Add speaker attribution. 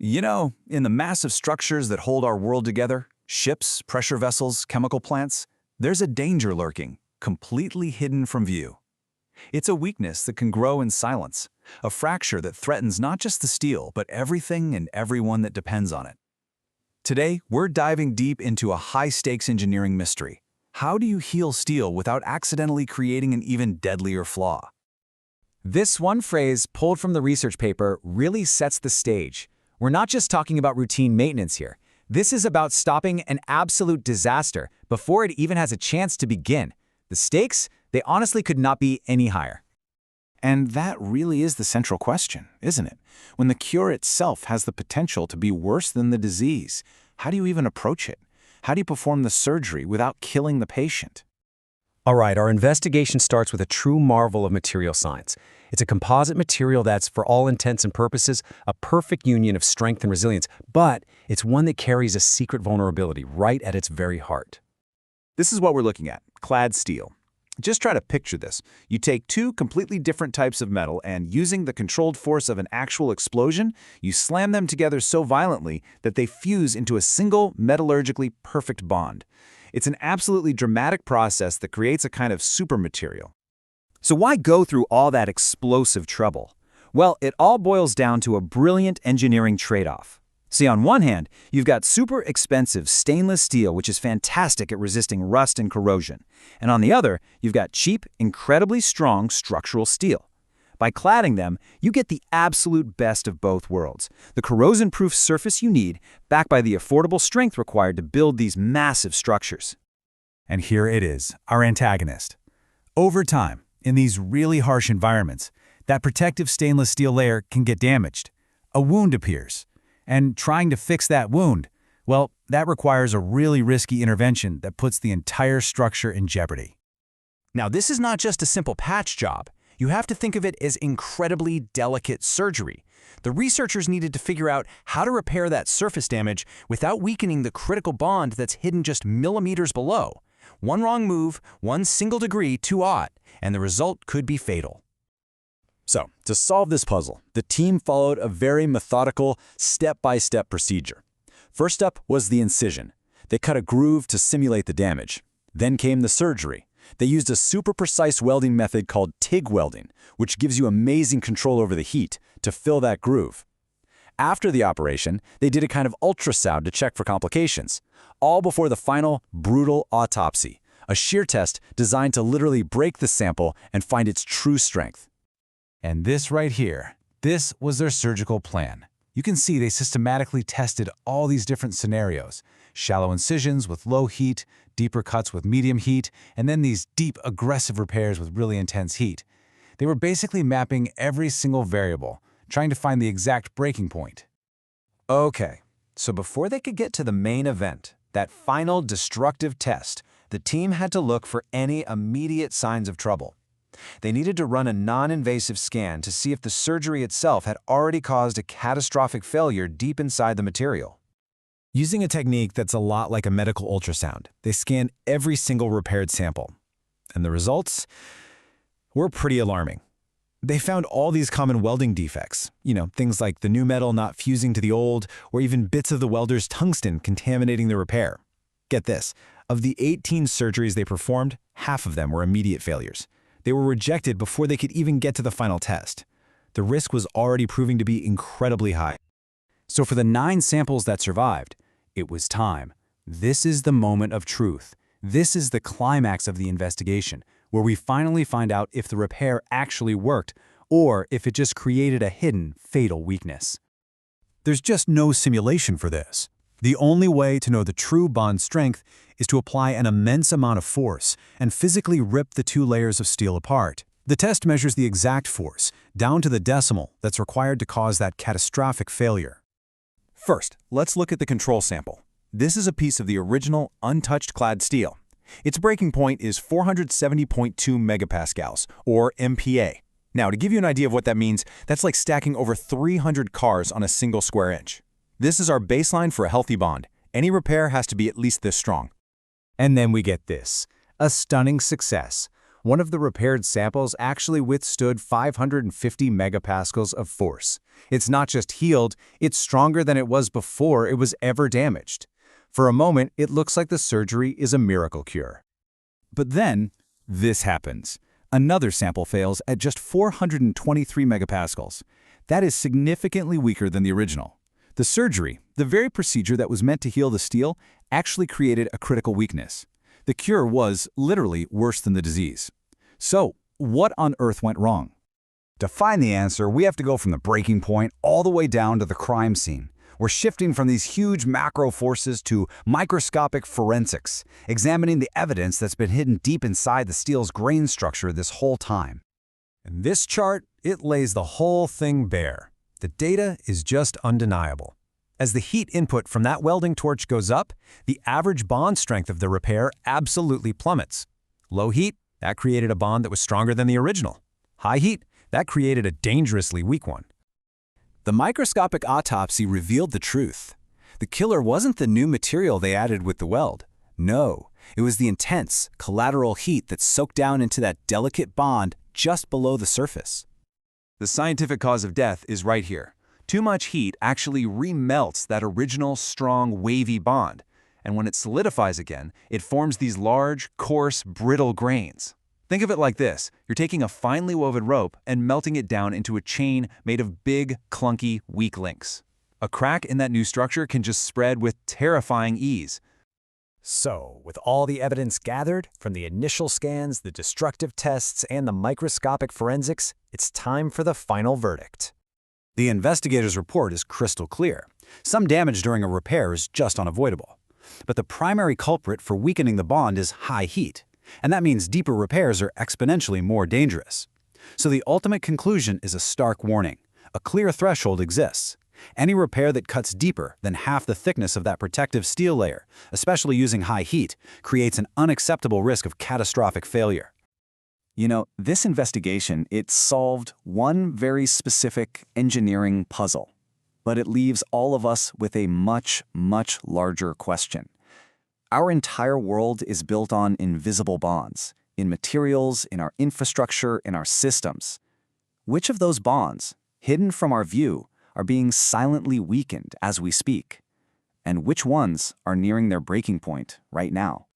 Speaker 1: In the massive structures that hold our world together, ships, pressure vessels, chemical plants, there's a danger lurking, completely hidden from view. It's a weakness that can grow in silence, a fracture that threatens not just the steel, but everything and everyone that depends on it. Today, we're diving deep into a high-stakes engineering mystery. How do you heal steel without accidentally creating an even deadlier flaw?
Speaker 2: This one phrase, pulled from the research paper, really sets the stage. We're not just talking about routine maintenance here. This is about stopping an absolute disaster before it even has a chance to begin. The stakes, they honestly could not be any higher.
Speaker 3: And that really is the central question, isn't it? When the cure itself has the potential to be worse than the disease, how do you even approach it? How do you perform the surgery without killing the patient?
Speaker 2: All right, our investigation starts with a true marvel of material science. It's a composite material that's, for all intents and purposes, a perfect union of strength and resilience, but it's one that carries a secret vulnerability right at its very heart.
Speaker 3: This is what we're looking at, clad steel. Just try to picture this. You take two completely different types of metal and, using the controlled force of an actual explosion, you slam them together so violently that they fuse into a single metallurgically perfect bond. It's an absolutely dramatic process that creates a kind of supermaterial.
Speaker 4: So why go through all that explosive trouble? Well, it all boils down to a brilliant engineering trade-off. See, on one hand, you've got super expensive stainless steel, which is fantastic at resisting rust and corrosion. And on the other, you've got cheap, incredibly strong structural steel. By cladding them, you get the absolute best of both worlds. The corrosion-proof surface you need, backed by the affordable strength required to build these massive structures.
Speaker 1: And here it is, our antagonist. Over time, in these really harsh environments, that protective stainless steel layer can get damaged. A wound appears. And trying to fix that wound, well, that requires a really risky intervention that puts the entire structure in jeopardy.
Speaker 5: Now, this is not just a simple patch job. You have to think of it as incredibly delicate surgery. The researchers needed to figure out how to repair that surface damage without weakening the critical bond that's hidden just millimeters below. One wrong move, one single degree too odd, and the result could be fatal.
Speaker 4: So, to solve this puzzle, the team followed a very methodical, step-by-step procedure. First up was the incision. They cut a groove to simulate the damage. Then came the surgery. They used a super precise welding method called TIG welding, which gives you amazing control over the heat to fill that groove. After the operation, they did a kind of ultrasound to check for complications, all before the final, brutal autopsy, a shear test designed to literally break the sample and find its true strength.
Speaker 1: And this right here, this was their surgical plan. You can see they systematically tested all these different scenarios. Shallow incisions with low heat, deeper cuts with medium heat, and then these deep, aggressive repairs with really intense heat. They were basically mapping every single variable, trying to find the exact breaking point.
Speaker 2: Okay, so before they could get to the main event, that final destructive test, the team had to look for any immediate signs of trouble. They needed to run a non-invasive scan to see if the surgery itself had already caused a catastrophic failure deep inside the material.
Speaker 1: Using a technique that's a lot like a medical ultrasound, they scanned every single repaired sample. And the results were pretty alarming. They found all these common welding defects, things like the new metal not fusing to the old, or even bits of the welder's tungsten contaminating the repair. Get this, of the 18 surgeries they performed, half of them were immediate failures. They were rejected before they could even get to the final test. The risk was already proving to be incredibly high. So for the 9 samples that survived, it was time. This is the moment of truth. This is the climax of the investigation, where we finally find out if the repair actually worked or if it just created a hidden, fatal weakness. There's just no simulation for this. The only way to know the true bond strength is to apply an immense amount of force and physically rip the 2 layers of steel apart. The test measures the exact force, down to the decimal, that's required to cause that catastrophic failure. First, let's look at the control sample. This is a piece of the original, untouched clad steel. Its breaking point is 470.2 megapascals, or MPa. Now, to give you an idea of what that means, that's like stacking over 300 cars on a single square inch. This is our baseline for a healthy bond. Any repair has to be at least this strong.
Speaker 2: And then we get this, a stunning success. One of the repaired samples actually withstood 550 megapascals of force. It's not just healed, it's stronger than it was before it was ever damaged. For a moment, it looks like the surgery is a miracle cure.
Speaker 3: But then, this happens. Another sample fails at just 423 megapascals. That is significantly weaker than the original. The surgery, the very procedure that was meant to heal the steel, actually created a critical weakness. The cure was, literally, worse than the disease. So, what on earth went wrong?
Speaker 4: To find the answer, we have to go from the breaking point all the way down to the crime scene. We're shifting from these huge macro forces to microscopic forensics, examining the evidence that's been hidden deep inside the steel's grain structure this whole time.
Speaker 1: In this chart, it lays the whole thing bare. The data is just undeniable. As the heat input from that welding torch goes up, the average bond strength of the repair absolutely plummets. Low heat, that created a bond that was stronger than the original. High heat, that created a dangerously weak one.
Speaker 2: The microscopic autopsy revealed the truth. The killer wasn't the new material they added with the weld. No, it was the intense, collateral heat that soaked down into that delicate bond just below the surface.
Speaker 3: The scientific cause of death is right here. Too much heat actually remelts that original, strong, wavy bond, and when it solidifies again, it forms these large, coarse, brittle grains. Think of it like this. You're taking a finely woven rope and melting it down into a chain made of big, clunky, weak links. A crack in that new structure can just spread with terrifying ease.
Speaker 1: So, with all the evidence gathered, from the initial scans, the destructive tests, and the microscopic forensics, it's time for the final verdict.
Speaker 4: The investigator's report is crystal clear. Some damage during a repair is just unavoidable. But the primary culprit for weakening the bond is high heat, and that means deeper repairs are exponentially more dangerous. So the ultimate conclusion is a stark warning. A clear threshold exists. Any repair that cuts deeper than half the thickness of that protective steel layer, especially using high heat, creates an unacceptable risk of catastrophic failure.
Speaker 2: You know, this investigation, it solved one very specific engineering puzzle, but it leaves all of us with a much, much larger question. Our entire world is built on invisible bonds, in materials, in our infrastructure, in our systems. Which of those bonds, hidden from our view, are being silently weakened as we speak? And which ones are nearing their breaking point right now?